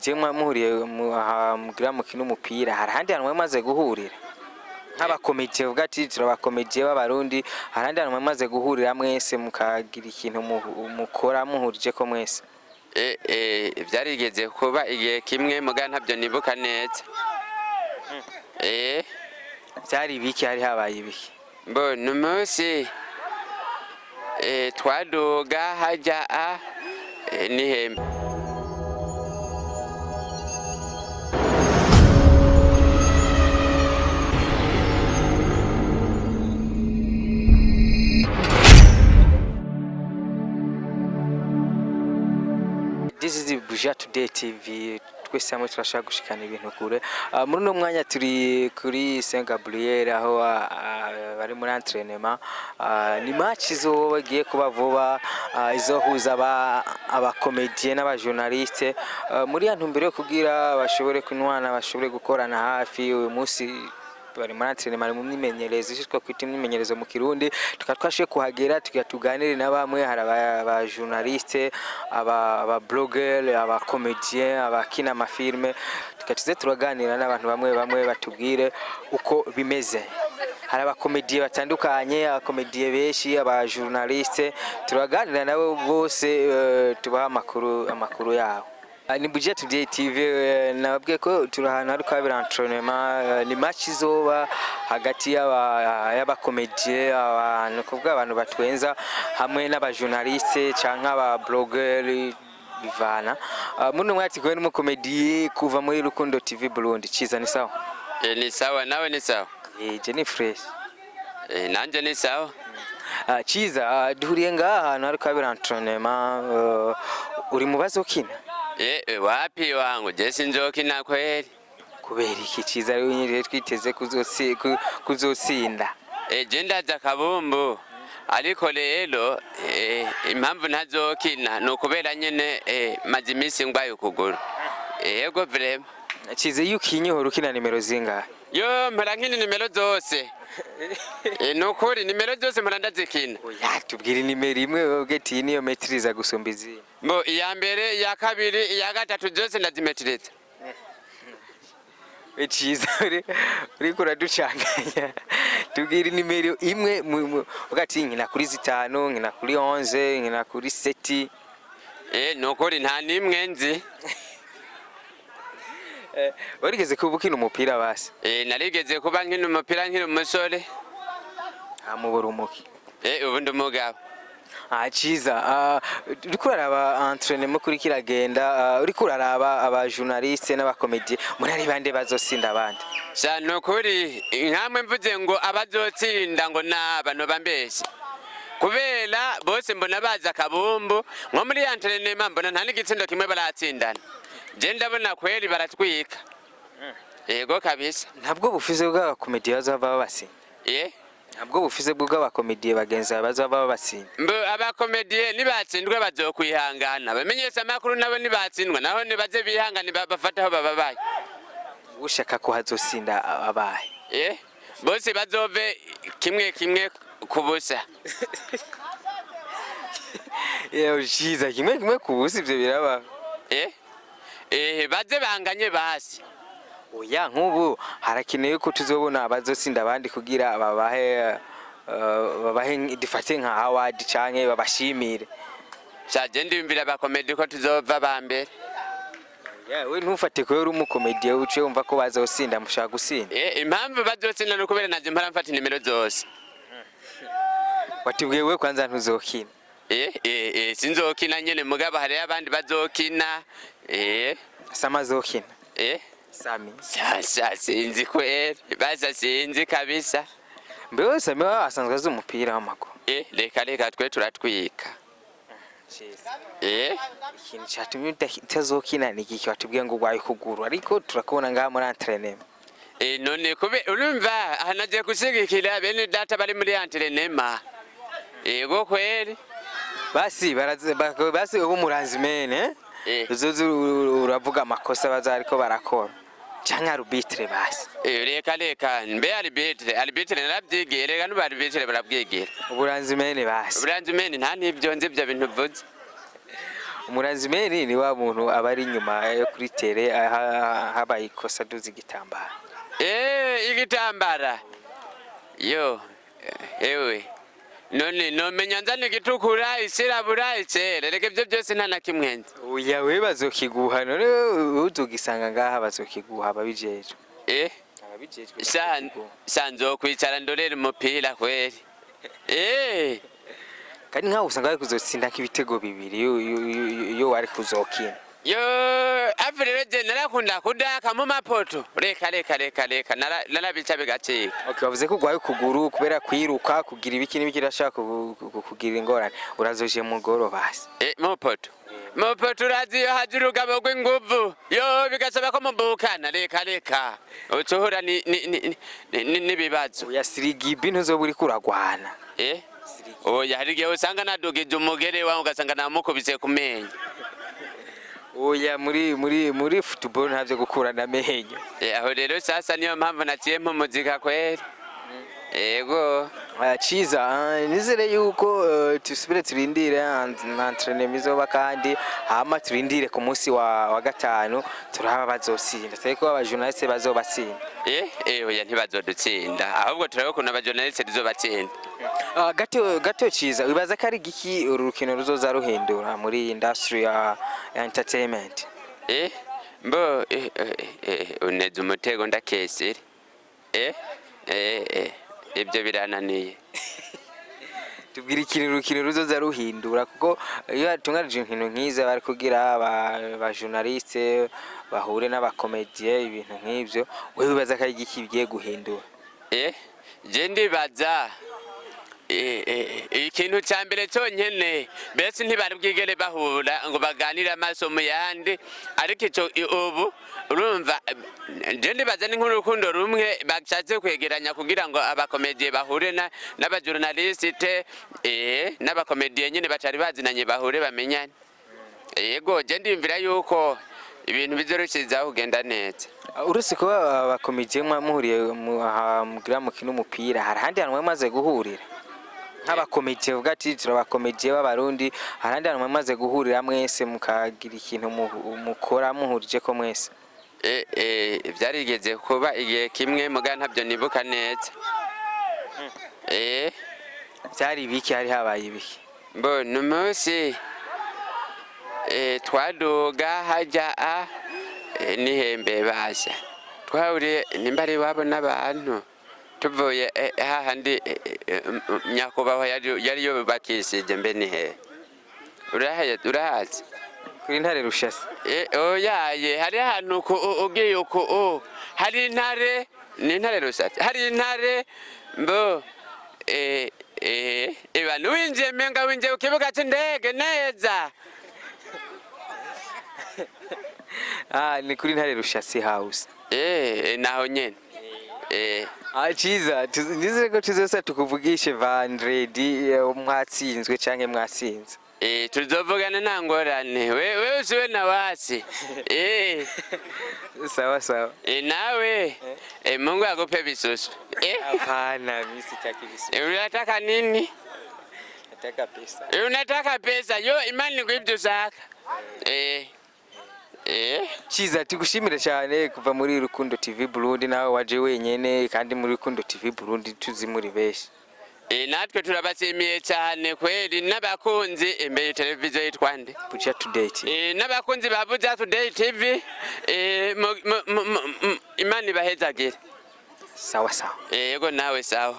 Jemwe muhuriye mugira mukino umupira harahandi hantu mwamaze guhurira nk'abakomediye uvuga ati turabakomediye b'abarundi harahandi hantu mwamaze guhurira mwese mukagira ikintu mukora muhurije ko mwese byarigeze kuba igihe kimwe muga ntabyo nibuka neza byari biki hari habaye ibiki mbona umunsi twaduga hajya n'ihembe This is the Buja Today TV. Twese hamwe turashaka gushikana ibintu kure. Muri no mwanya turi kuri Saint Gabriel aho bari muri entraînement. Ni match zo bagiye kuba vuba izohuza abakomediye n'abajournaliste. Muri ya ntumbero yo kugira bashobore kunwana bashobore gukorana hafi uyu munsi bari muri entraînement mu myimenyerezo ishitwa kwita imyimenyerezo mu Kirundi tukatwashe kuhagera tuganire na bamwe hari aba journaliste aba blogger aba comedian abakina amafilme tukatize turaganira n'abantu bamwe batubwire uko bimeze hari abakomediye batandukanye abakomediye benshi aba journaliste turaganira nabo bose tubaha amakuru yabo ni Buja Today TV nababwiye ko turahana ari kwabira entraînement ni match izoba hagati y'abakomediye abantu kuvuga abantu batwenza hamwe n'abajournaliste canke aba blogger bivana muno mwati ko n'umukomediye kuva muri Rukundo TV Burundi Ciza ni sawa ni sawa nawe ni sawa je ni fresh nanje ni sawa Ciza duhuriye ngaha ahantu ari kwabira entraînement uri mubazo kina wapi wangu je sinzokina kweli kubera iki Ciza rero nyine twiteze kuzosinda je ndaza kabumbu ariko rero impamvu ntazokina no kubera nyene maze iminsi ngwaye ukuguru yego vraiment Ciza yukinye horo kina nimero zingahe yo mpara nkini nimero zose nukuri nimero zose mpara ndazikina oya tubwire nimero imwe ubweti niyo metriza gusumba izindi Bo iya mbere iya kabiri iya gatatu zose ndazimetireza Ciza uri kuraducanganya tubwire nimero imwe ugati nkina kuri 5 nkina kuri 11 nkina kuri 7 nukuri nta nimwe nzi warigeze kubukina umupira basi narigeze kuba nkina umupira nkiri umusore amubura umuki ubu ndi umugabo Ciza uriko uraraba entraînement kuri kiragenda uriko uraraba aba journaliste n'abakomediye muri ari bande bazosinda abandi cyane kuri nkamwe mvuze ngo abazotsinda ngo nabano bambeshye kubera bose mbona baza kabumbu nko muri entraînement mbona nta n'igitsindo kimwe baratsindana je ndabona kweli baratwika yego kabisa ntabwo bufize bw'abakomediye bazava babasinda ntabwo bufize bw'abakomediye bagenza bazava babasinda abakomediye nibatsindwe bazokwihangana bamenyesha amakuru nabo nibatsindwa naho nibaze bihangane bafataho bababaye ushaka ko hazosinda abaye bose bazove kimwe kubusa Ciza kimwe kubusa ivyo biraba baze banganye basi oya nk'ubu harakenewe ko tuzobona abazosinda abandi kugira babahe difate nka award canke babashimire cyaje ndimvira abakomedi ko tuzova bambere we ntufate ko uri umukomediye uce wumva ko bazosinda mushaka gusinda impamvu bazotsinda no kubera naje mpara mfata nimero zose watibwiye we kwanza ntuzokina sinzokina nyene mugabo hari abandi bazokina Sama zokina Sami sasa sinzi kweli basa sinzi kabisa mbewe Sami asanzwe azi umupira w'amaguru reka twe turatwika ikintu cyatumye utazokina ni iki watubwiye ngo gwaye kuguru ariko turakubona ngaha muri entraînement none kube urumva hanaje gushigikira bene data bari muri entraînement yego kweli basi ubu muranzimene uzoze uravuga amakosa bazariko barakora canke arbitre basi reka mbe arbitre narabyigiye reka n'ubu arbitre barabwigira uburanzimene basi uburanzimene nta nibyo nzi ibyo bintu vuze umuranzimeri ni wa muntu aba ari inyuma yo kuri tere habaye ikosa duzi igitambara. Igitambara yo ewe none nomenya nzane gitukura isirabura icere reke ibyo byose nta na kimwe nzi. Oya we bazokiguha none uzogisanga ngaha bazokiguha ababijejwe. Ababijejwe sanzo kwicara ndorera umupira kweri. Kandi nkaho usanga ari kuzotsinda k'ibitego bibiri yo wari kuzokina. Yo avrere je narakunda kudaka mu mapoto reka narabica bigacika. Okay, bavuze ko gwaye kuguru kubera kwiruka kugira ibiki n'ibiki rashaka kugira ingorane urazoje mu goro basi. Mu poto radio hajuruga bogwe nguvu yo bigasaba ko mubukana reka ucuhura ni bibazo ya sirigibi ntuzoburi kuragwana. Oya harigiye usanga nadugije umugere wawe ugasanga namukubise kumenya. Oya muri football ntavyo gukurana amenyo. Aho rero sasa niyo mpamvu naciye mu muzika kweri. Yego ciza nizere yuko tusubire turindire entraînement izoba kandi hama turindire ku munsi wa gatanu turaba bazotsinda ariko aba journaliste bazobatsinda. Oya ntibazodutsinda ahubwo turabe ko aba journaliste rizobatsinda. Gato ciza wibaza ko ari giki urukino ruzoza ruhindura muri industry ya entertainment. Mbo uneze umutego ndakesere. Ibyo birananiye. Tubwira ikintu urukino ruzoza ruhindura kuko iyo tungarije inkino nkiza bari kugira aba journaliste bahure n'abakomedie ibintu nk'ivyo wewe wibaza ko ari giki bigiye guhindura. Je ndibaza ikintu cyambere cyonyene bese ntibari bwigere bahura ngo baganire amaso mu yandi ariko ico ubu urumva je ndibaza ni nk'urukundo rumwe bacyatse kwegeranya kugira ngo abakomedie bahure n'abajournaliste n'abakomedie nyene bacari bazinanye bahure bamenyane. Yego je ndimvira yuko ibintu bizorushizaho kugenda neza. Uretse ko abakomedie muhuriye mugira mukino umupira harahandi hantu mwamaze guhurira nk'abakomedie uvuga ati turabakomedie b'abarundi harahandi hantu mwamaze guhurira mwese mukagira ikintu mukora muhurije ko mwese. Byarigeze kuba igihe kimwe muga ntabyo nibuka neza. Byari biki hari habaye ibiki? Mbo numunsi twaduga hajya nihembe basha twahuriye nimbari wabo n'abantu tuvuye hahandi nyakubaho yari yo bakisije mbe nihe urahazi kuri Ntare Rushasi. Oyaye hari ahantu ugiye uko hari intare ni Ntare Rushasi hari intare mbo ibanu winjiye menga winjiye ukibuga cy'indege neza. Ni kuri Ntare Rushasi house. Naho nyene. Ciza nizere ko tuzosa tukuvugishe Vandredi mwatsinzwe canke mwatsinze. Tuzovugana nta ngorane wewe usiwe na wasi. Sawa Nawe Mungu akupe bisusu. Hapana mimi sitaki bisusu. Unataka nini? Nataka pesa. Unataka pesa yo imani ngibyo zaka. Ciza tugushimira cyane kuva muri Rukundo TV Burundi nawe waje wenyene kandi muri Rukundo TV Burundi tuzi muri beshi. Natwe turabashimiye cyane kweri n'abakunzi imbere televiziyo yitwande Buja Today. N'abakunzi ba Buja Today TV imani bahezagire. Sawa. Yego nawe sawa.